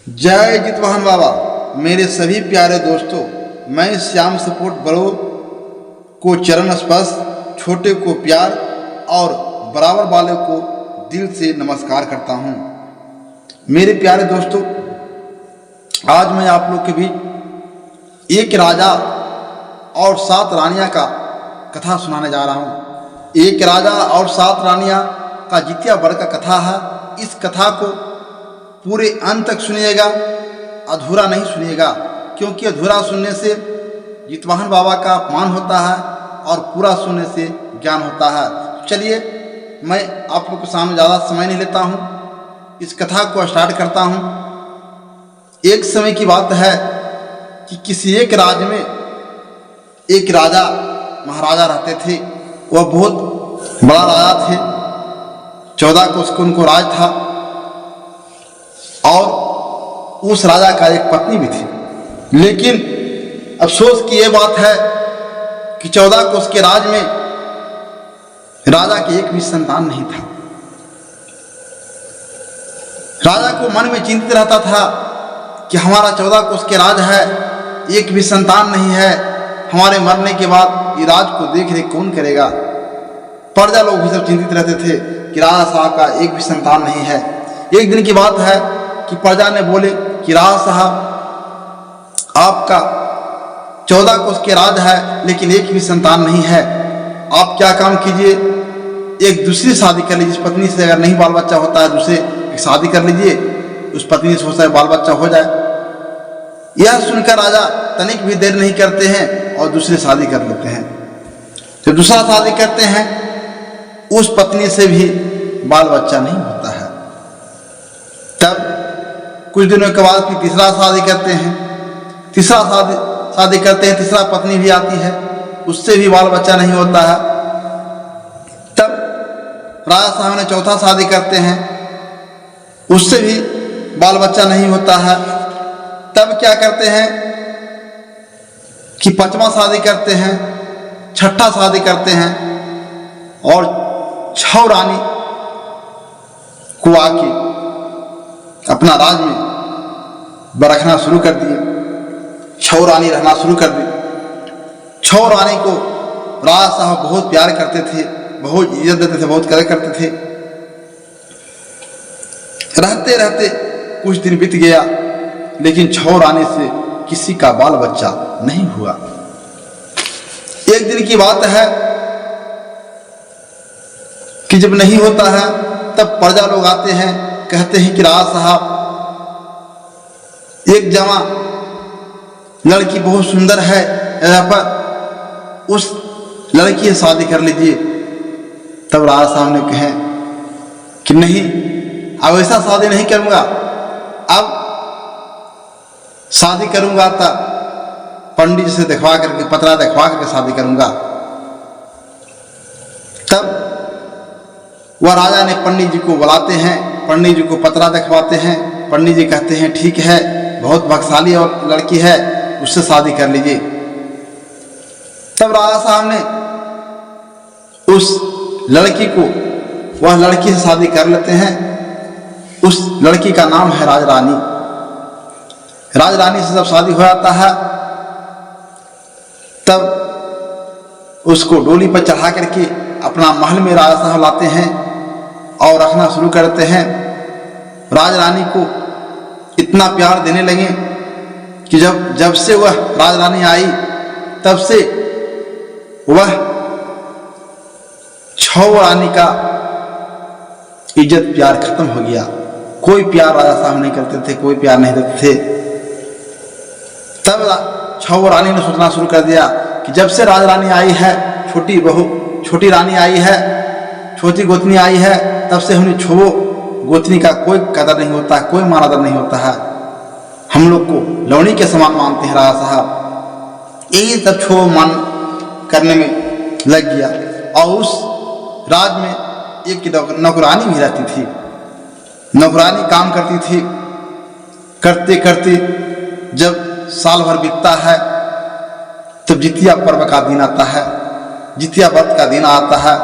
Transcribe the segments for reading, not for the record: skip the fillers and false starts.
जय जितवाहन बाबा। मेरे सभी प्यारे दोस्तों, मैं श्याम सपोर्ट बड़ों को चरण स्पर्श, छोटे को प्यार और बराबर वाले को दिल से नमस्कार करता हूँ। मेरे प्यारे दोस्तों, आज मैं आप लोग के बीच एक राजा और 7 रानियाँ का कथा सुनाने जा रहा हूँ। एक राजा और 7 रानियाँ का जितिया बड़ का कथा है। इस कथा को पूरे अंत तक सुनिएगा, अधूरा नहीं सुनिएगा, क्योंकि अधूरा सुनने से जितवाहन बाबा का अपमान होता है और पूरा सुनने से ज्ञान होता है। चलिए, मैं आप लोग के सामने ज़्यादा समय नहीं लेता हूँ, इस कथा को स्टार्ट करता हूँ। एक समय की बात है कि किसी एक राज्य में एक राजा महाराजा रहते थे। वह बहुत बड़ा राजा थे, 14 कोस का उनको राज था और उस राजा का एक पत्नी भी थी। लेकिन अफसोस की यह बात है कि 14 कोस के राज में राजा के एक भी संतान नहीं था। राजा को मन में चिंतित रहता था कि हमारा 14 कोस के राज है, एक भी संतान नहीं है, हमारे मरने के बाद ये राज को देख रेख कौन करेगा। प्रजा लोग भी सब चिंतित रहते थे कि राजा साहब का एक भी संतान नहीं है। एक दिन की बात है कि प्रजा ने बोले कि राजा साहब, आपका 14 कोस के राज है लेकिन एक भी संतान नहीं है, आप क्या काम कीजिए, एक दूसरी शादी कर लीजिए। इस पत्नी से अगर नहीं बाल बच्चा होता है, दूसरे एक शादी कर लीजिए, उस पत्नी से हो सकता है बाल बच्चा हो जाए। यह सुनकर राजा तनिक भी देर नहीं करते हैं और दूसरी शादी कर लेते हैं। जब दूसरा शादी करते हैं, उस पत्नी से भी बाल बच्चा नहीं होता है। तब कुछ दिनों के बाद फिर तीसरा शादी करते हैं, तीसरा शादी करते हैं, तीसरा पत्नी भी आती है, उससे भी बाल बच्चा नहीं होता है। तब राजा साहब ने चौथा शादी करते हैं, उससे भी बाल बच्चा नहीं होता है। तब क्या करते हैं कि 5वां शादी करते हैं, 6ठा शादी करते हैं और 6 रानी को आके अपना राज में रखना शुरू कर दिए। 6 रानी रहना शुरू कर दी। 6 रानी को राजा साहब बहुत प्यार करते थे, बहुत इज्जत देते थे, बहुत कदर करते थे। रहते रहते कुछ दिन बीत गया, लेकिन 6 रानी से किसी का बाल बच्चा नहीं हुआ। एक दिन की बात है कि जब नहीं होता है, तब प्रजा लोग आते हैं, कहते हैं कि राजा साहब, एक जवां लड़की बहुत सुंदर है, यहाँ पर उस लड़की से शादी कर लीजिए। तब राजा साहब ने कहे कि नहीं, अब ऐसा शादी नहीं करूंगा, अब शादी करूंगा तो पंडित से दिखवा करके, पतरा दिखवा करके शादी करूंगा। तब वह राजा ने पंडित जी को बुलाते हैं, पंडित जी को पतरा दिखवाते हैं। पंडित जी कहते हैं ठीक है, बहुत भाग्यशाली और लड़की है, उससे शादी कर लीजिए। तब राजा साहब ने उस लड़की को, वह लड़की से शादी कर लेते हैं। उस लड़की का नाम है राजरानी। राजरानी से जब शादी हो जाता है, तब उसको डोली पर चढ़ा करके अपना महल में राजा साहब लाते हैं और रखना शुरू करते हैं। राजरानी को इतना प्यार देने लगे कि जब से वह राजरानी आई, तब से वह 6 रानी का इज्जत प्यार खत्म हो गया। कोई प्यार राजा साहब नहीं करते थे, कोई प्यार नहीं देते थे। तब 6 रानी ने सोचना शुरू कर दिया कि जब से राजरानी आई है, छोटी रानी आई है, छोटी गोतनी आई है, तब से हमने 6 गोतनी का कोई कदर नहीं होता, कोई मान आदर नहीं होता है। हम लोग को लौनी के समान मानते हैं राजा साहब। यही सब 6 मान करने में लग गया। और उस राज में एक नौकरानी भी रहती थी। नौकरानी काम करती थी। करते करते जब साल भर बीतता है, तब जितिया पर्व का दिन आता है, जितिया व्रत का दिन आता है।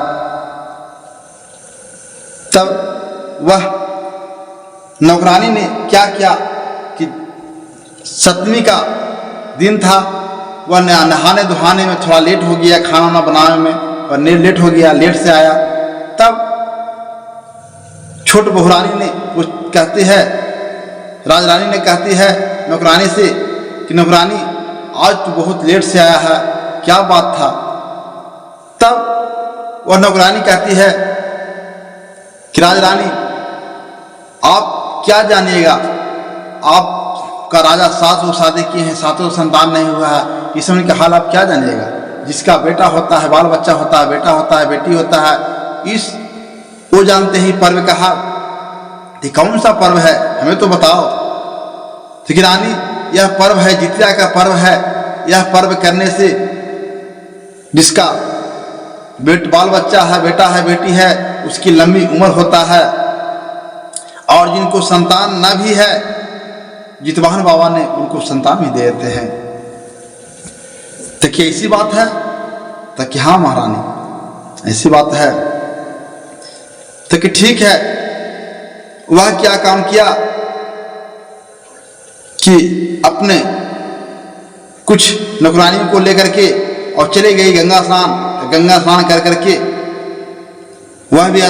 तब वह नौकरानी ने क्या किया 7वीं का दिन था। वह नहाने धोहाने में थोड़ा लेट हो गया, खाना वाना बनाने में और लेट हो गया, लेट से आया। तब छोट बहू रानी ने कुछ कहती है, राजरानी ने कहती है नौकरानी से कि नौकरानी आज तू बहुत लेट से आया है, क्या बात था। तब वह नौकरानी कहती है कि राजरानी आप क्या जानिएगा, आपका राजा 7 शादी किए हैं, 7 संतान नहीं हुआ है, इस समय का हाल आप क्या जानिएगा। जिसका बेटा होता है, बाल बच्चा होता है, बेटा होता है, बेटी होता है, इस वो जानते ही पर्व का हाल। ये कौन सा पर्व है, हमें तो बताओ। तो कि रानी यह पर्व है, जितिया का पर्व है। यह पर्व करने से जिसका बाल बच्चा है, बेटा है, बेटी है, उसकी लंबी उम्र होता है। और जिनको संतान न भी है, जितवाहन बाबा ने उनको संतान भी दे देते हैं। तो क्या ऐसी बात है? तो कि हाँ महारानी ऐसी बात है। तो कि ठीक है। वह क्या काम किया कि अपने कुछ नौकरानियों को लेकर के और चले गई गंगा स्नान। गंगा स्नान कर करके वह भी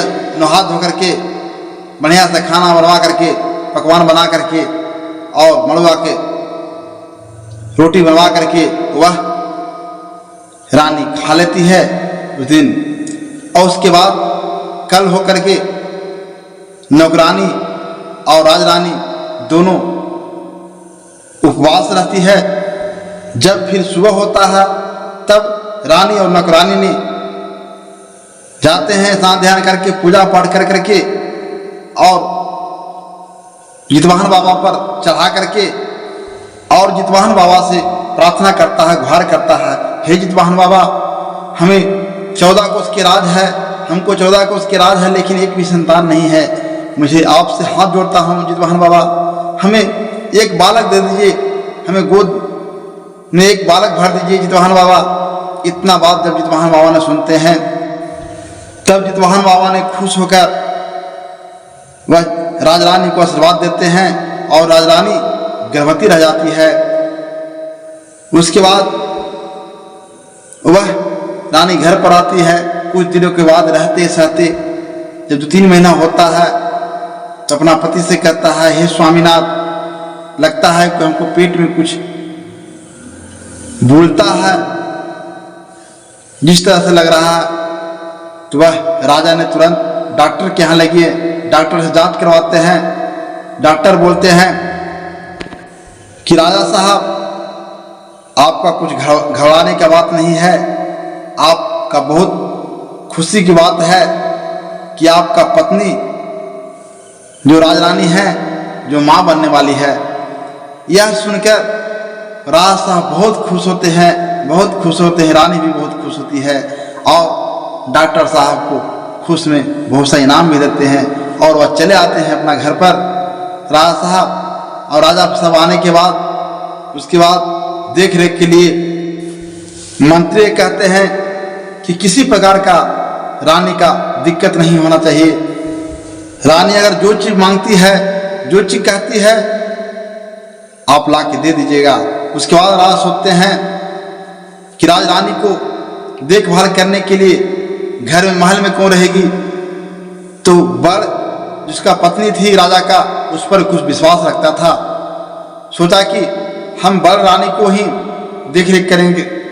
नहा धो करके बढ़िया से खाना बनवा करके, पकवान बना करके और मड़वा के रोटी बनवा करके वह रानी खा लेती है उस दिन। और उसके बाद कल हो करके नौकरानी और राजरानी दोनों उपवास रहती है। जब फिर सुबह होता है तब रानी और नौकरानी ने जाते हैं स्नान ध्यान करके, पूजा पाठ कर करके और जितवाहन बाबा पर चढ़ा करके और जितवाहन बाबा से प्रार्थना करता है, गुहार करता है, हे जितवाहन बाबा हमें 14 कोस के राज है, हमको 14 कोस के राज है, लेकिन एक भी संतान नहीं है। मुझे आपसे हाथ जोड़ता हूँ जितवाहन बाबा, हमें एक बालक दे दीजिए, हमें गोद में एक बालक भर दीजिए जितवाहन बाबा। इतना बात जब जितवाहन बाबा ने सुनते हैं तब जितवाहन बाबा ने खुश होकर वह राजरानी को आशीर्वाद देते हैं और राजरानी गर्भवती रह जाती है। उसके बाद वह रानी घर पर आती है। कुछ दिनों के बाद रहते सहते जब 2-3 महीना होता है तो अपना पति से कहता है, हे स्वामीनाथ, लगता है कि हमको पेट में कुछ बोलता है, जिस तरह से लग रहा है। तो वह राजा ने तुरंत डॉक्टर के यहाँ लगे, डॉक्टर से जांच करवाते हैं। डॉक्टर बोलते हैं कि राजा साहब आपका कुछ घबराने का बात नहीं है, आपका बहुत खुशी की बात है कि आपका पत्नी जो राजरानी है, जो माँ बनने वाली है। यह सुनकर राजा साहब बहुत खुश होते हैं, बहुत खुश होते हैं, रानी भी बहुत खुश होती है और डॉक्टर साहब को खुश में बहुत सा इनाम भी देते हैं और वह चले आते हैं अपना घर पर। राजा साहब और राजा साहब आने के बाद उसके बाद देख रेख के लिए मंत्री कहते हैं कि किसी प्रकार का रानी का दिक्कत नहीं होना चाहिए। रानी अगर जो चीज मांगती है, जो चीज कहती है, आप ला के दे दीजिएगा। उसके बाद राजा सोचते हैं कि राजरानी को देखभाल करने के लिए घर में महल में कौन रहेगी। तो बड़ जिसका पत्नी थी राजा का, उस पर कुछ विश्वास रखता था। सोचा कि हम बड़ रानी को ही देख रेख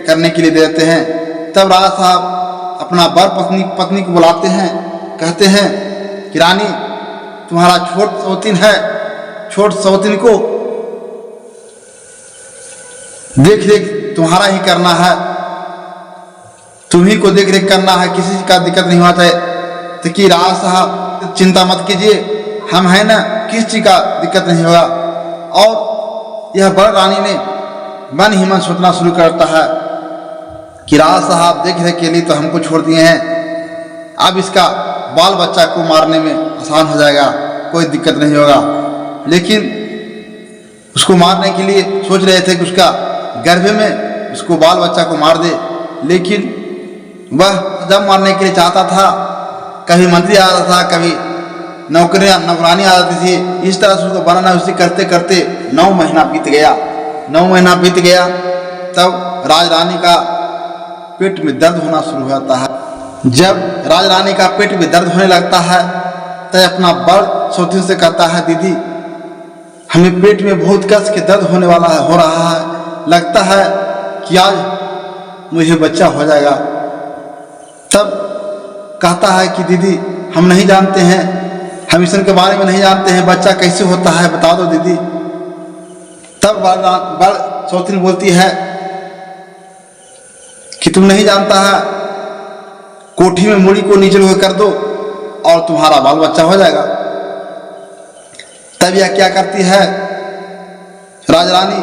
करने के लिए दे देते हैं। तब राजा साहब अपना बड़ पत्नी को बुलाते हैं, कहते हैं कि रानी तुम्हारा छोट सौतीन है, छोट सौतीन को देख रेख तुम्हारा ही करना है, तुम्ही को देख रेख करना है, किसी का दिक्कत नहीं होता है। तो कि राजा साहब चिंता मत कीजिए, हम हैं ना, किस चीज का दिक्कत नहीं होगा। और यह बड़ रानी ने मन ही मन सोचना शुरू करता है कि राजा साहब देख रेख के लिए तो हमको छोड़ दिए हैं, अब इसका बाल बच्चा को मारने में आसान हो जाएगा, कोई दिक्कत नहीं होगा। लेकिन उसको मारने के लिए सोच रहे थे कि उसका गर्भ में उसको बाल बच्चा को मार दे। लेकिन वह जब मारने के लिए चाहता था, कभी मंत्री आ रहा था, कभी नौकरानी आ जाती थी। इस तरह से उसको बनाना उसी करते करते 9 महीना बीत गया। 9 महीना बीत गया, तब राजरानी का पेट में दर्द होना शुरू हो जाता है। जब राजरानी का पेट में दर्द होने लगता है तब अपना बड़ सौतीन से कहता है, दीदी हमें पेट में बहुत कस के दर्द होने वाला है, हो रहा है, लगता है कि आज मुझे बच्चा हो जाएगा। तब कहता है कि दीदी हम नहीं जानते हैं, हम ईश्वर के बारे में नहीं जानते हैं, बच्चा कैसे होता है बता दो दीदी। तब बड़ सौतीन बोलती है कि तुम नहीं जानता है, कोठी में मूड़ी को नीचे कर दो और तुम्हारा बाल बच्चा हो जाएगा। तब यह क्या करती है, राजरानी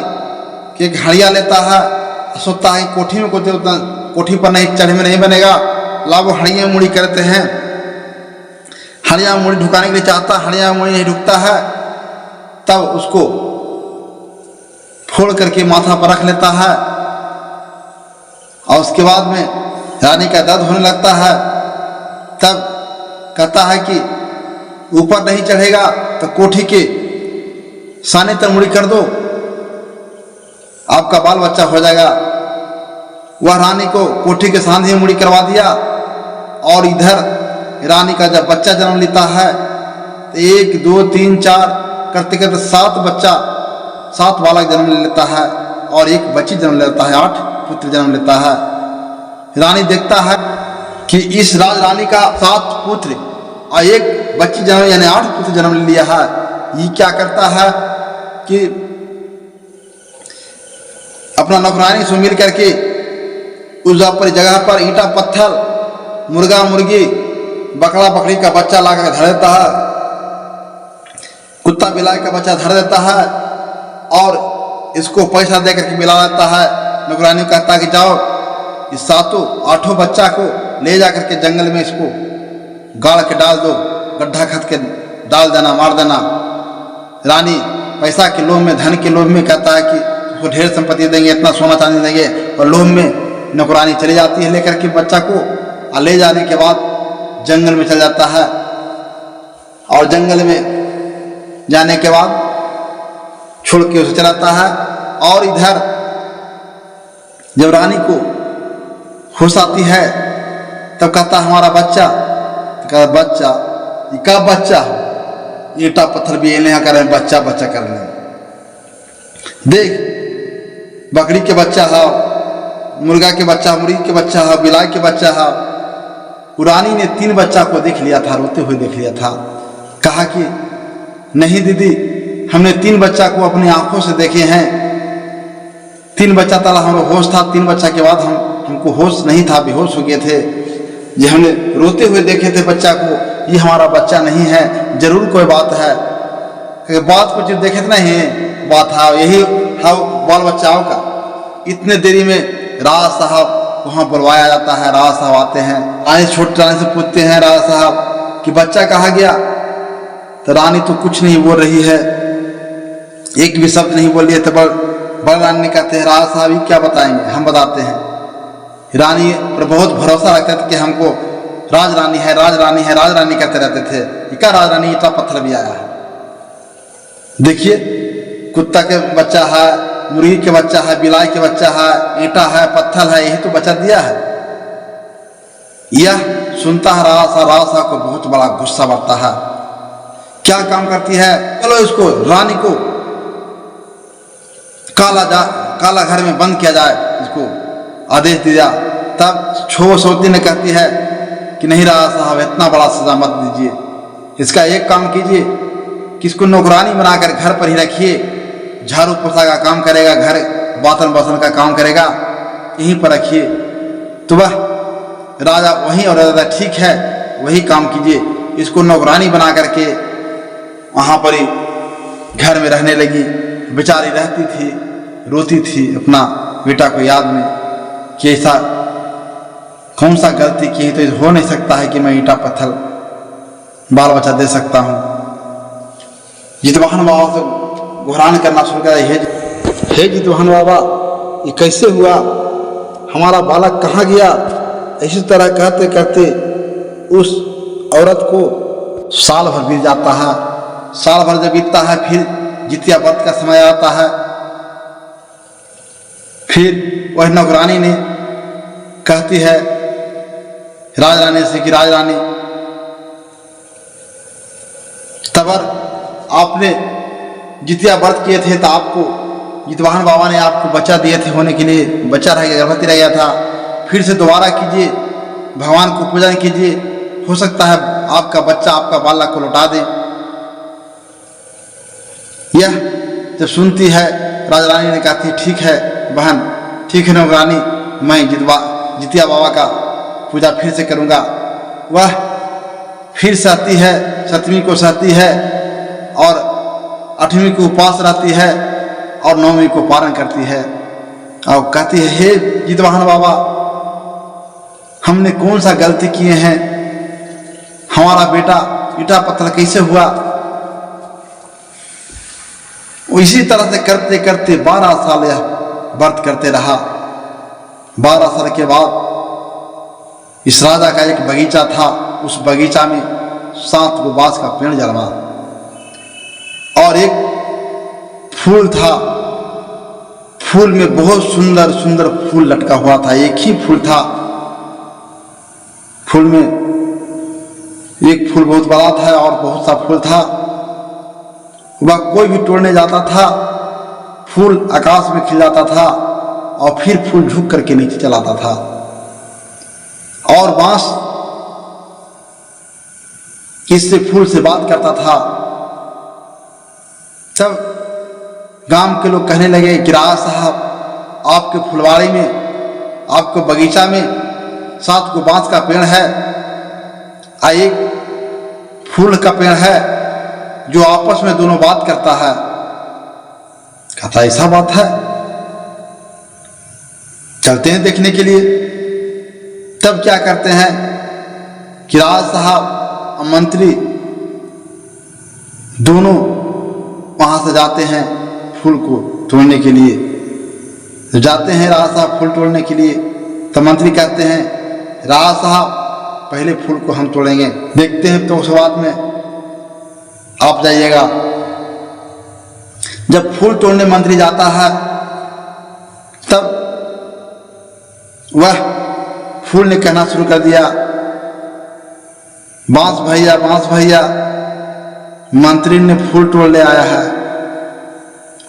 की एक हड़िया लेता है, सोचता है कोठी में कोठी पर नहीं चढ़े में नहीं बनेगा, ला वो हड़िया मूड़ी करते हैं। हड़िया मूड़ी ढुकाने के लिए चाहता, हड़िया मूड़ी नहीं ढुकता है। तब उसको फोड़ करके माथा पर रख लेता है और उसके बाद में रानी का दर्द होने लगता है। तब कहता है कि ऊपर नहीं चढ़ेगा तो कोठी के साने तक मुड़ी कर दो, आपका बाल बच्चा हो जाएगा। वह रानी को कोठी के सामने ही मुड़ी करवा दिया और इधर रानी का जब बच्चा जन्म लेता है तो 1 2 3 4 करते करते 7 बालक जन्म ले लेता है और एक बच्ची जन्म लेता है, 8 पुत्र जन्म लेता है। रानी देखता है कि इस राजरानी का 7 पुत्र और एक बच्ची जन्म यानी 8 पुत्र जन्म ले लिया है। ये क्या करता है कि अपना नौकरानी से मिल करके उस जगह पर ईंटा पत्थर, मुर्गा मुर्गी, बकरा बकरी का बच्चा लाकर धर देता है, कुत्ता बिलाई का बच्चा धर देता है और इसको पैसा दे करके मिला देता है। नौकरानी कहता है कि जाओ इस 7 बच्चा को ले जा करके जंगल में इसको गाड़ के डाल दो, गड्ढा खद के डाल देना, मार देना। रानी पैसा के लोभ में, धन के लोभ में कहता है कि उसको ढेर संपत्ति देंगे, इतना सोना चांदी देंगे, और लोभ में नौकरानी चली जाती है लेकर के बच्चा को, और ले जाने के बाद जंगल में चल जाता है। और जंगल में जाने के बाद छोड़ के उसे चलाता है। और इधर जब रानी को होश आती है तब कहता हमारा बच्चा, तो कहता बच्चा ये का बच्चा हो, ईंटा पत्थर भी नहीं कर रहे, बच्चा बच्चा कर रहे, देख बकरी के बच्चा है, मुर्गा के बच्चा, मुर्गी के बच्चा है, बिलाई के बच्चा है। रानी ने 3 बच्चा को देख लिया था, रोते हुए देख लिया था। कहा कि नहीं दीदी हमने 3 बच्चा को अपनी आंखों से देखे हैं, 3 बच्चा तला हमें होश था, 3 बच्चा के बाद हमको होश नहीं था, बेहोश हो गए थे। ये हमने रोते हुए देखे थे बच्चा को, ये हमारा बच्चा नहीं है, जरूर कोई बात है। बात कुछ देखे थे नहीं, बात है यही है, बाल बच्चाओं का। इतने देरी में राज साहब वहाँ बुलवाया जाता है। राज साहब आते हैं, आए छोटे रानी से पूछते हैं राज साहब कि बच्चा कहाँ गया। तो रानी तो कुछ नहीं बोल रही है, एक भी शब्द नहीं बोल रही है। तो बड़ रानी कहते हैं राज साहब ये क्या बताएंगे, हम बताते हैं। रानी पर बहुत भरोसा रखते थे कि हमको राजरानी है, राजरानी है, राजरानी कहते रहते थे। क्या राजरानी, ईंटा पत्थर भी आया है, देखिए कुत्ता के बच्चा है, मुर्गी के बच्चा है, बिलाई के बच्चा है, ईंटा है, पत्थर है, यही तो बच्चा दिया है। यह सुनता है राज साहब को बहुत बड़ा गुस्सा बढ़ता है। क्या काम करती है, चलो इसको रानी को काला घर में बंद किया जाए, इसको आदेश दिया। तब सौतीन ने कहती है कि नहीं राज साहब इतना बड़ा सजा मत दीजिए, इसका एक काम कीजिए कि इसको नौकरानी बनाकर घर पर ही रखिए, झाड़ू पोछा का काम करेगा, घर बर्तन बासन का काम करेगा, यहीं पर रखिए। तो वह राजा वहीं और राजा ठीक है वही काम कीजिए। इसको नौकरानी बना करके वहाँ पर ही घर में रहने लगी। बेचारी रहती थी, रोती थी अपना बेटा को याद में कि ऐसा कौन सा गलती की, तो हो नहीं सकता है कि मैं ईंटा पत्थर बाल बच्चा दे सकता हूँ। जितवाहन बाबा से गुहारान करना शुरू किया, हे जितवाहन बाबा ये कैसे हुआ, हमारा बालक कहाँ गया। इसी तरह कहते कहते उस औरत को साल भर बीत जाता है। साल भर जब बीतता है फिर जितिया व्रत का समय आता है। फिर वह नौकरानी ने कहती है राजरानी से कि राजरानी, तबर आपने जितिया व्रत किए थे तो आपको जितवाहन बाबा ने आपको बच्चा दिए थे होने के लिए, बच्चा रह गया, गर्भवती रह गया था। फिर से दोबारा कीजिए, भगवान को पूजा कीजिए, हो सकता है आपका बच्चा आपका बालक को लौटा दे। यह जब सुनती है राजरानी ने कहती ठीक है बहन, ठीक है नौकरानी, मैं जितिया बाबा का पूजा फिर से करूँगा। वह फिर सहती है, 7वीं को सहती है और 8वीं को उपवास रहती है और 9वीं को पारण करती है और कहती है हे जितवाहन बाबा, हमने कौन सा गलती किए हैं, हमारा बेटा ईटा पत्थर कैसे हुआ। इसी तरह से करते करते 12 साल यह व्रत करते रहा। 12 साल के बाद इस राजा का एक बगीचा था, उस बगीचा में 7 गो बांस का पेड़ जलवा और एक फूल था। फूल में बहुत सुंदर सुंदर फूल लटका हुआ था, एक ही फूल था। फूल में एक फूल बहुत बड़ा था और बहुत सा फूल था। वह कोई भी तोड़ने जाता था, फूल आकाश में खिल जाता था और फिर फूल झुक करके नीचे चलाता था। और बांस इससे फूल से बात करता था। तब गांव के लोग कहने लगे कि राज साहब, आपके फुलवाड़ी में, आपके बगीचा में 7 गो बांस का पेड़ है और एक फूल का पेड़ है जो आपस में दोनों बात करता है। कहता ऐसा बात है, चलते हैं देखने के लिए। तब क्या करते हैं कि राज साहब और मंत्री दोनों वहां से जाते हैं फूल को तोड़ने के लिए। जाते हैं राज साहब फूल तोड़ने के लिए, तो मंत्री कहते हैं राज साहब पहले फूल को हम तोड़ेंगे, देखते हैं तो उस बाद में आप जाइएगा। जब फूल तोड़ने मंत्री जाता है तब वह फूल ने कहना शुरू कर दिया बांस भैया, बांस भैया, मंत्री ने फूल तोड़ ले आया है,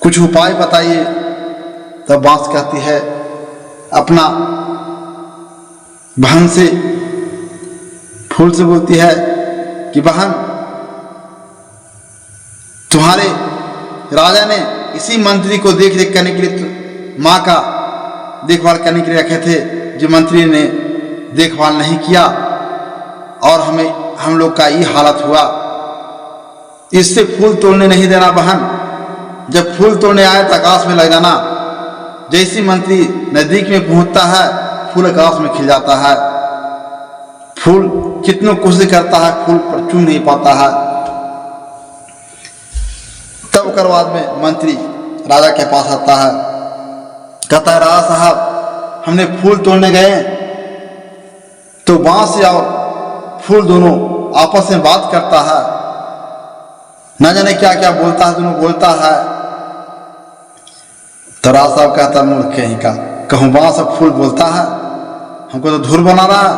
कुछ उपाय बताइए। तब बांस कहती है अपना बहन से, फूल से बोलती है कि बहन, तुम्हारे राजा ने इसी मंत्री को देख रेख करने के लिए, माँ का देखभाल करने के लिए रखे थे, जो मंत्री ने देखभाल नहीं किया और हम लोग का ये हालत हुआ। इससे फूल तोड़ने नहीं देना बहन, जब फूल तोड़ने आए तो आकाश में लग जाना। जैसी मंत्री नजदीक में पहुंचता है फूल आकाश में खिल जाता है। फूल कितनों कोशिश करता है, फूल पर चूम नहीं पाता है। तब कर बाद में मंत्री राजा के पास आता है, कहता है राजा साहब हमने फूल तोड़ने गए तो बांस और फूल दोनों आपस में बात करता है, न जाने क्या क्या बोलता है, दोनों बोलता है। तो राजा साहब कहता है मूर्ख कहीं का, कहूँ बांस और फूल बोलता है, हमको तो धूल बना रहा है।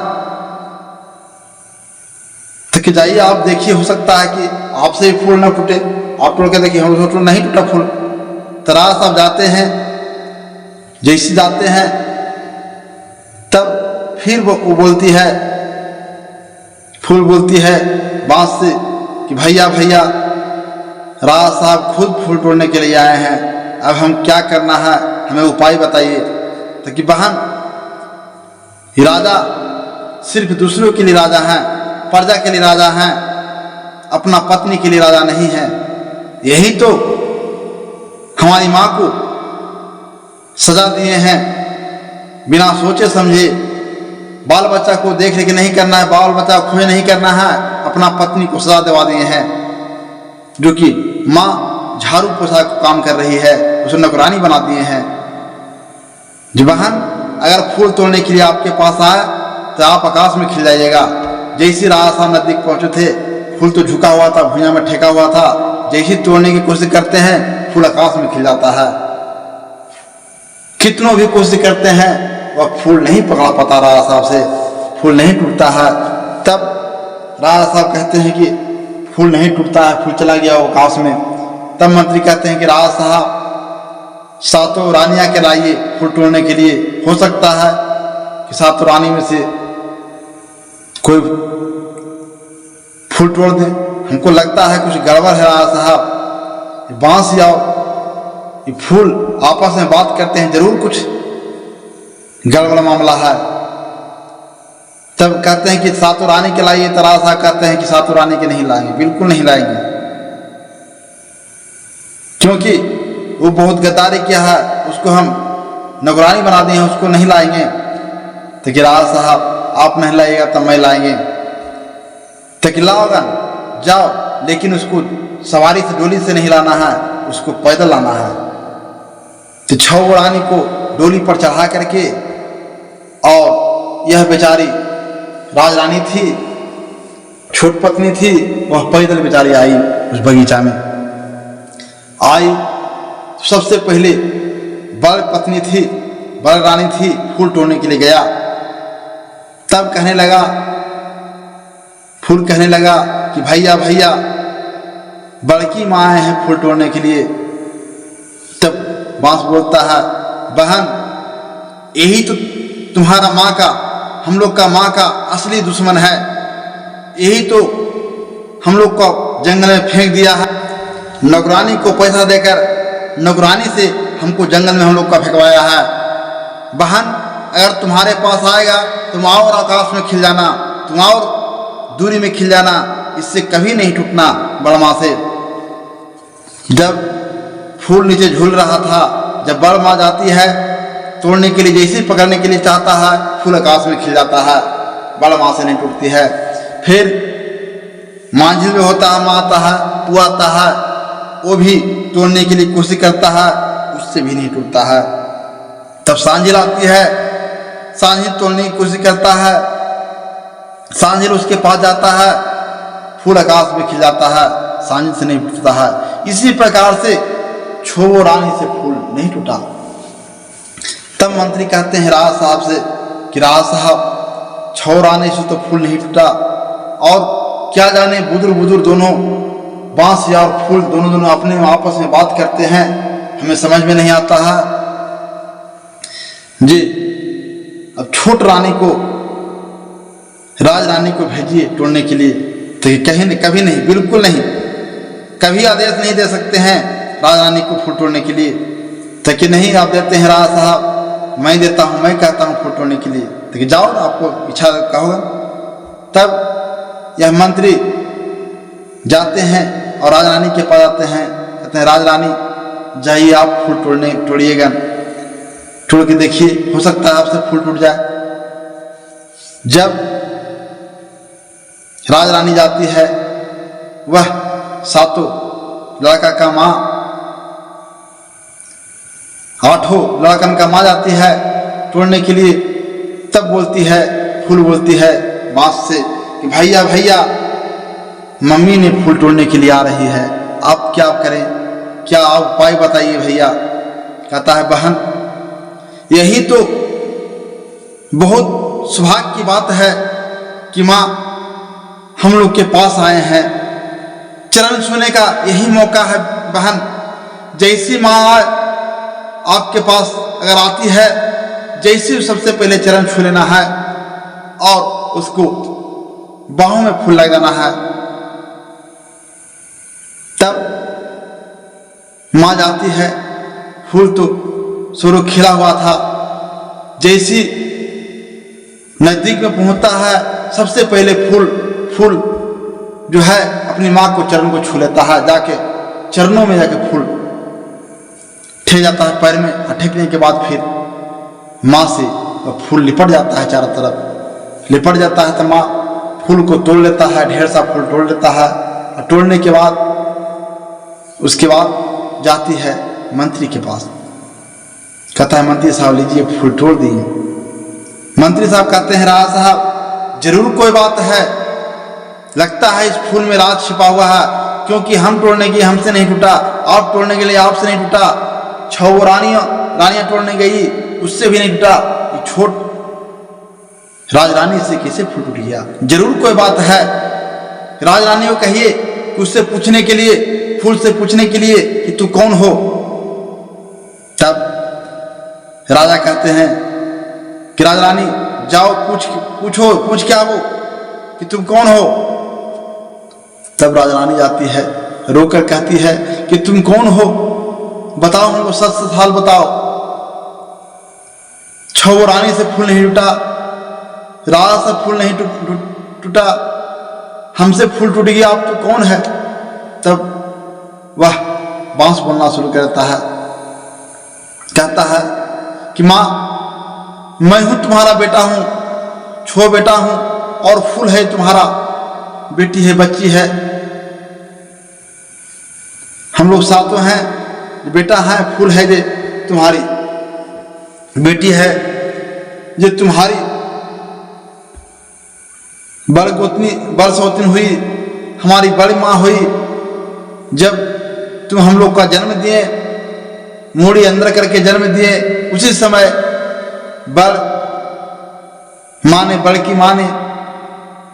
तो कि जाइए आप देखिए, हो सकता है कि आपसे ही फूल ना टूटे, आप तोड़ के देखिए, हम तो नहीं टूटा फूल। तो राजा साहब जाते हैं, जैसे जाते हैं तब फिर वो बोलती है, फूल बोलती है बांस से कि भैया भैया, राजा साहब खुद फूल तोड़ने के लिए आए हैं, अब हम क्या करना है, हमें उपाय बताइए। तो कि बहन, ये राजा सिर्फ दूसरों के लिए राजा हैं, प्रजा के लिए राजा हैं, अपना पत्नी के लिए राजा नहीं है। यही तो हमारी माँ को सजा दिए हैं, बिना सोचे समझे। बाल बच्चा को देख रेख नहीं करना है, बाल बच्चा को खोज नहीं करना है, अपना पत्नी को सजा दिवा दिए हैं। जो कि माँ झाड़ू पोछा का काम कर रही है, उसे नौकरानी बना दिए हैं। जी बहन, अगर फूल तोड़ने के लिए आपके पास आए तो आप आकाश में खिल जाइएगा। जैसे राजा साहब नजदीक पहुंचे थे, फूल तो झुका हुआ था, भुइयां में ठेका हुआ था। जैसे तोड़ने की कोशिश करते हैं, फूल आकाश में खिल जाता है। कितनों भी कोशिश करते हैं वह फूल नहीं पकड़ा पाता राजा साहब से, फूल नहीं टूटता है। तब राजा साहब कहते हैं कि फूल नहीं टूटता है, फूल चला गया वो आकाश में। तब मंत्री कहते हैं कि राजा साहब सातों रानियां के लाइए फूल तोड़ने के लिए, हो सकता है कि सातों रानी में से कोई फूल तोड़ दें, हमको लगता है कुछ गड़बड़ है राजा साहब, बांस या ये फूल आपस में बात करते हैं, जरूर कुछ गड़बड़ मामला है। तब कहते हैं कि सातों रानी के लाइए, तो राजा साहब कहते हैं कि सातों रानी के नहीं लाएंगे, बिल्कुल नहीं लाएंगे, क्योंकि वो बहुत गद्दारी किया है, उसको हम नौकरानी बना दिए हैं, उसको नहीं लाएंगे। तो कि राजा साहब आप नहीं लाइएगा तो मैं लाएंगे। तो कि लाओगा जाओ, लेकिन उसको सवारी से डोली से नहीं लाना है, उसको पैदल लाना है। तो 6 रानी को डोली पर चढ़ा करके, और यह बेचारी राजरानी थी, छोट पत्नी थी, वह पैदल बेचारी आई उस बगीचा में। आई सबसे पहले बड़ पत्नी थी, बड़ रानी थी, फूल तोड़ने के लिए गया। तब कहने लगा, फूल कहने लगा कि भैया भैया बड़की माँ आए हैं फूल तोड़ने के लिए। तब बांस बोलता है, बहन यही तो तुम्हारा माँ का, हम लोग का माँ का असली दुश्मन है, यही तो हम लोग को जंगल में फेंक दिया है, नौकरानी को पैसा देकर नौकरानी से हमको जंगल में हम लोग का फेंकवाया है। बहन अगर तुम्हारे पास आएगा तुम और आकाश में खिल जाना, तुम और दूरी में खिल जाना, इससे कभी नहीं टूटना बड़ माँ से। जब फूल नीचे झूल रहा था, जब बड़ माँ जाती है तोड़ने के लिए, जैसे पकड़ने के लिए चाहता है, फूल आकाश में खिल जाता है, बड़ माँ से नहीं टूटती है। फिर मांझिल में होता है, माँ आता है, वो आता है, वो भी तोड़ने के लिए कोशिश करता है, उससे भी नहीं टूटता है। तब सांझिल आती है, सांझिल तोड़ने की कोशिश करता है, सांझिल उसके पास जाता है, फूल आकाश में खिल जाता है, सांझिल से नहीं टूटता है। इसी प्रकार से 6 रानी से फूल नहीं टूटा। तब मंत्री कहते हैं राजा साहब से कि राजा साहब 6 रानी से तो फूल नहीं टूटा, और क्या जाने बुजुर्ग दोनों बांस या और फूल दोनों अपने आपस में बात करते हैं, हमें समझ में नहीं आता है जी। अब छोट रानी को, राज रानी को भेजिए तोड़ने के लिए। तो ये कहीं नहीं, कभी नहीं, बिल्कुल नहीं, कभी आदेश नहीं दे सकते हैं राज रानी को फूल तोड़ने के लिए। तो कि नहीं आप देते हैं राजा साहब, मैं देता हूँ, मैं कहता हूँ फूल तोड़ने के लिए। तो कि जाओ ना, आपको इच्छा कहोगा। तब यह मंत्री जाते हैं और राज रानी के पास आते हैं, कहते हैं राज रानी जाइए आप फूल तोड़िएगा, तोड़ के देखिए, हो सकता है आपसे फूल टूट जाए। जब राज रानी जाती है, वह सातों लड़का का माँ, 8 लड़कन का माँ जाती है तोड़ने के लिए। तब बोलती है, फूल बोलती है बांस से कि भैया भैया मम्मी ने फूल तोड़ने के लिए आ रही है, आप क्या करें, क्या आप उपाय बताइए भैया। कहता है बहन यही तो बहुत सौभाग्य की बात है कि माँ हम लोग के पास आए हैं, चरण छूने का यही मौका है बहन। जैसी माँ आपके पास अगर आती है, जैसे सबसे पहले चरण छू लेना है और उसको बाहों में फूल लगाना है। तब माँ जाती है, फूल तो शुरू खिला हुआ था, जैसी नजदीक में पहुंचता है, सबसे पहले फूल जो है अपनी माँ को चरण को छू लेता है, जाके चरणों में जाके फूल ठेक जाता है पैर में, और ठेकने के बाद फिर माँ से फूल लिपट जाता है, चारों तरफ लिपट जाता है। तो माँ फूल को तोड़ लेता है, ढेर सा फूल तोड़ लेता है, और तोड़ने के बाद उसके बाद जाती है मंत्री के पास। कहता है मंत्री साहब लीजिए फूल तोड़ दिए। मंत्री साहब कहते हैं राजा साहब जरूर कोई बात है, लगता है इस फूल में राज छिपा हुआ है, क्योंकि हम तोड़ने के लिए हमसे नहीं टूटा, आप तोड़ने के लिए आपसे नहीं टूटा। 6 रानियां रानियां तोड़ने गई, उससे भी नहीं टूटा। छोट राजरानी से कैसे फूल टूट गया? जरूर कोई बात है। राजरानी को कहिए उससे पूछने के लिए, फूल से पूछने के लिए कि तू कौन हो। तब राजा कहते हैं कि राजरानी जाओ पूछ क्या वो कि तुम कौन हो। तब राजरानी जाती है, रोकर कहती है कि तुम कौन हो, बताओ हमको, सच सच हाल बताओ। छो रानी से फूल नहीं टूटा, राजा से फूल नहीं टूटा, हमसे फूल टूट गया, आप तो कौन है? तब वह बांस बोलना शुरू करता है, कहता है कि माँ मैं हूं तुम्हारा बेटा हूं, छो बेटा हूं, और फूल है तुम्हारा, बेटी है, बच्ची है, हम लोग सातों हैं, बेटा है, फूल है, ये तुम्हारी बेटी है, ये तुम्हारी बड़ सौतीन हुई, हमारी बड़ी माँ हुई। जब तुम हम लोग का जन्म दिए, मूड़ी अंदर करके जन्म दिए, उसी समय बड़की माँ ने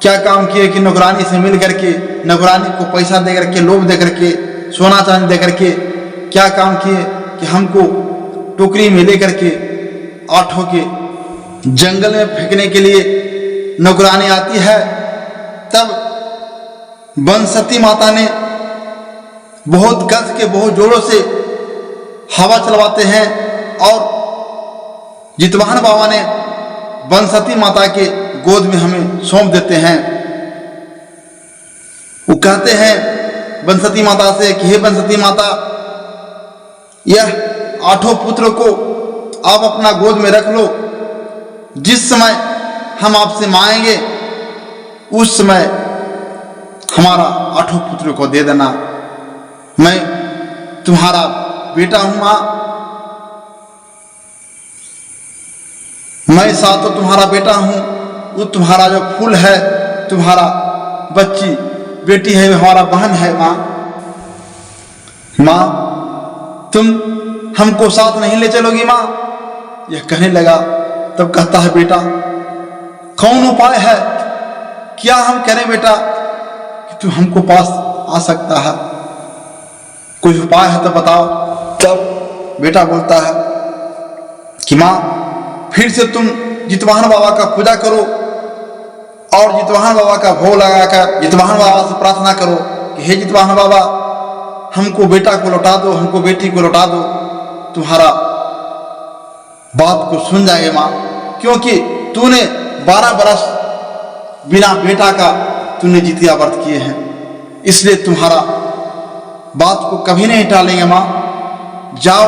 क्या काम किए कि नौकरानी से मिल करके, नौकरानी को पैसा दे करके, लोभ दे करके, सोना चांदी दे करके क्या काम किए कि हमको टोकरी में ले करके आठों के जंगल में फेंकने के लिए नौकरानी आती है। तब बंसती माता ने बहुत कस के, बहुत जोरों से हवा चलवाते हैं, और जितवाहन बाबा ने बंसती माता के गोद में हमें सौंप देते हैं। वो कहते हैं बंसती माता से कि हे बंसती माता, यह आठों पुत्र को आप अपना गोद में रख लो, जिस समय हम आपसे मांगेंगे उस समय हमारा आठों पुत्र को दे देना। मैं तुम्हारा बेटा हूं मां, मैं सातों तुम्हारा बेटा हूं, वो तुम्हारा जो फूल है, तुम्हारा बच्ची बेटी है, हमारा बहन है मां। मां तुम हमको साथ नहीं ले चलोगी मां? यह कहने लगा। तब कहता है बेटा कौन उपाय है, क्या हम करें बेटा कि तू हमको पास आ सकता है, कोई उपाय है तो बताओ। तब बेटा बोलता है कि मां फिर से तुम जितवाहन बाबा का पूजा करो, और जितवाहन बाबा का भोग लगाकर जितवाहन बाबा से प्रार्थना करो कि हे जितवाहन बाबा, हमको बेटा को लौटा दो, हमको बेटी को लौटा दो, तुम्हारा बात को सुन जाएंगे मां, क्योंकि तूने 12 बरस बिना बेटा का तूने जितिया व्रत किए हैं, इसलिए तुम्हारा बात को कभी नहीं टालेंगे मां। जाओ,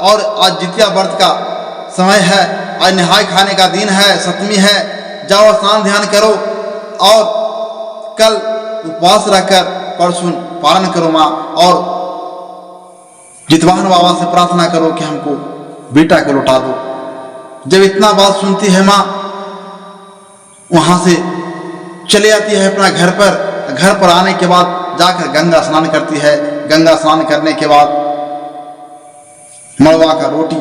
और आज जितिया व्रत का समय है, आज नहाय खाने का दिन है, सप्तमी है, जाओ स्नान ध्यान करो, और कल उपवास रहकर परसों पालन करो मां, और जितवाहन बाबा से प्रार्थना करो कि हमको बेटा को लौटा दो। जब इतना बात सुनती है मां, वहां से चले आती है अपना घर पर। घर पर आने के बाद जाकर गंगा स्नान करती है। गंगा स्नान करने के बाद मड़वा का रोटी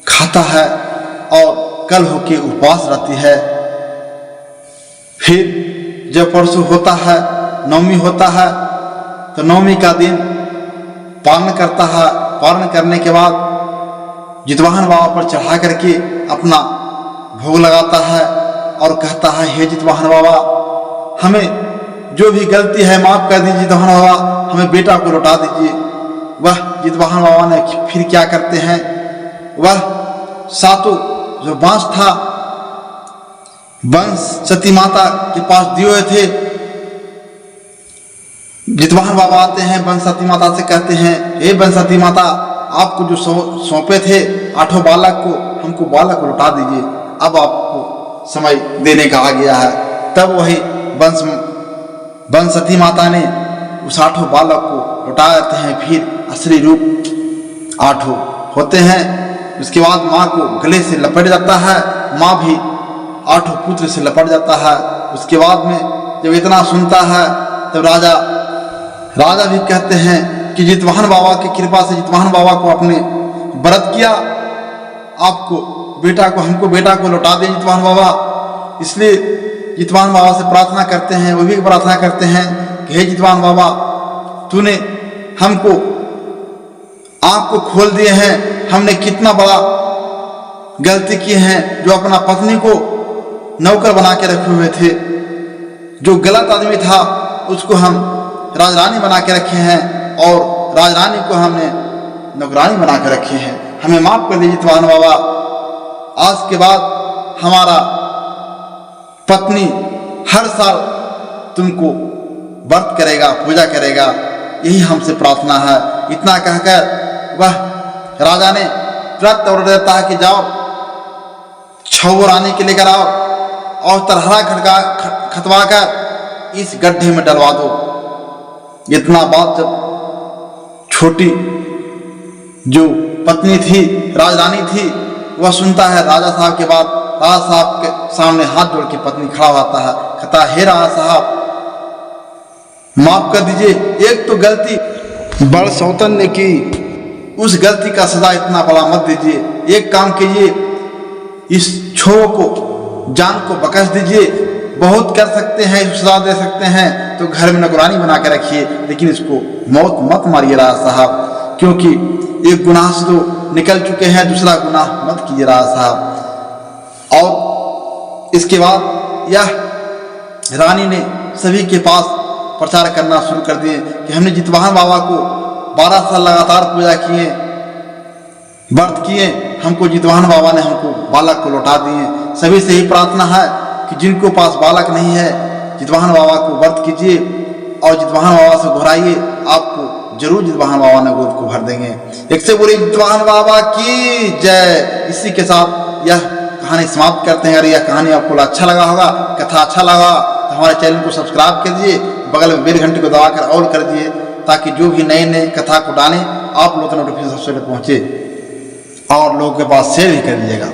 खाता है, और कल होके उपवास रहती है। फिर जब परसों होता है, नवमी होता है, तो नवमी का दिन पालन करता है। पालन करने के बाद जितवाहन बाबा पर चढ़ा करके अपना भोग लगाता है, और कहता है हे जितवाहन बाबा, हमें जो भी गलती है माफ कर दीजिए जितवाहन बाबा, हमें बेटा को लौटा दीजिए। वह जितवाहन बाबा ने फिर क्या करते हैं, वह सातों जो बांस था, बंस सती माता के पास दिए हुए थे, जितवाहन बाबा आते हैं, बंसती माता से कहते हैं हे बंसती माता, आपको जो सौंपे थे आठों बालक को, हमको बालक को लौटा दीजिए, अब आपको समय देने का आ गया है। तब वही बंसती माता ने उस आठों बालक को लौटा देते हैं। फिर असली रूप आठों होते हैं। उसके बाद माँ को गले से लपट जाता है, माँ भी आठों पुत्र से लपट जाता है। उसके बाद में जब इतना सुनता है, तब राजा भी कहते हैं कि जितवाहन बाबा की कृपा से जितवाहन बाबा को अपने व्रत किया, आपको हमको बेटा को लौटा दें जितवाहन बाबा। इसलिए जितवाहन बाबा से प्रार्थना करते हैं, वो भी प्रार्थना करते हैं कि हे जितवाहन बाबा, तूने हमको आँख को खोल दिए हैं, हमने कितना बड़ा गलती की है, जो अपना पत्नी को नौकर बना के रखे हुए थे, जो गलत आदमी था उसको हम राजरानी बना के रखे हैं और राजरानी को हमने नौकरानी बना के रखे हैं, हमें माफ कर दीजिए जितवाहन बाबा। आज के बाद हमारा पत्नी हर साल तुमको व्रत करेगा, पूजा करेगा, यही हमसे प्रार्थना है। इतना कहकर वह राजा ने तुरंत ऑर्डर देता है कि जाओ 6 रानी के लेकर आओ और तरहरा खतवा कर इस गड्ढे में डलवा दो। इतना बात जब छोटी जो पत्नी थी, राजरानी थी, वह सुनता है राजा साहब के बाद, राजा साहब के सामने हाथ जोड़ के पत्नी खड़ा होता है, कहता हे राजा साहब माफ कर दीजिए, एक तो गलती बड़ सौतन ने की, उस गलती का सजा इतना बड़ा मत दीजिए। एक काम कीजिए, इस छोर को जान को बख्श दीजिए, बहुत कर सकते हैं, सजा दे सकते हैं तो घर में नौकरानी बना के रखिए, लेकिन इसको मौत मत मारिए राजा साहब, क्योंकि एक गुनाह से तो निकल चुके हैं, दूसरा गुनाह मत कीजिए राजा साहब। और इसके बाद यह रानी ने सभी के पास प्रचार करना शुरू कर दिए कि हमने जितवाहन बाबा को 12 साल लगातार पूजा किए, व्रत किए, हमको जितवाहन बाबा ने हमको बालक को लौटा दिए। सभी से ही प्रार्थना है कि जिनको पास बालक नहीं है, जितवाहन बाबा को व्रत कीजिए और जितवाहन बाबा से घुराइए, आपको जरूर जितवाहन बाबा ने गोद को भर देंगे। एक से बोलिए जितवाहन बाबा की जय। इसी के साथ यह कहानी समाप्त करते हैं। अगर यह कहानी आपको अच्छा लगा होगा, कथा अच्छा लगा तो हमारे चैनल को सब्सक्राइब कर दीजिए, बगल में बेल घंटी को दबाकर ऑल कर दीजिए, ताकि जो भी नए नए कथा को डालें आप लोगों को नोटिफिकेशन सबसे पहले पहुंचे, और लोगों के पास शेयर भी कर दीजिएगा।